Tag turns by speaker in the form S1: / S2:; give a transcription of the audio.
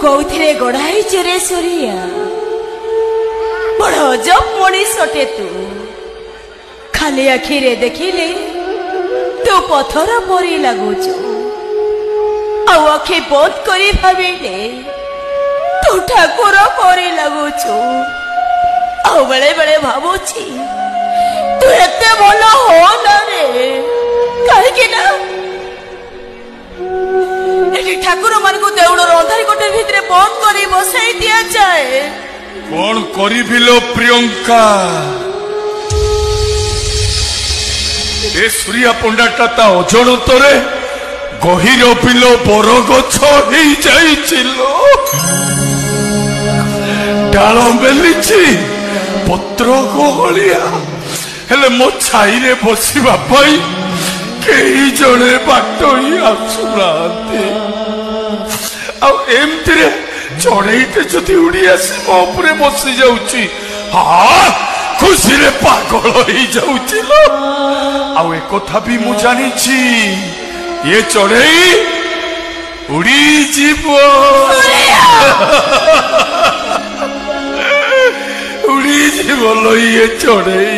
S1: कौथिरे गढ़ाई चेरे सूरिया बड़ अजब मनीषटे तू खाली आखिरे देखिले तू पथर परी लगुचु आखि बंद करी भाविले तू ठाकुर परी लगुचु बेले बेले भावुची तू एते भल हो ना रे कहीं ठाकुर मान को देउड़ अंधारी गोटे भितर बंद कर बसाई दिया जाए
S2: कौन करिलो प्रियंका ए सूर्या पंडाटा ता अजणतरे गहिर बिल बरगछ हो जाइछिलो डाल मेलिछि पत्र गहलिया हेले मो छाई रे बसिबा पई केही जणे बाटोई आसुनाते आ एमतिरे चढ़ईते जदि उड़ी आसी मो उपरे बसी जाउची हाँ खुशी रे पागल हो जाउची लो आउ ए कथा भी मु जानिछि ये चढ़ई उड़ी जीवो उड़ी जीवो लो ये चढ़ई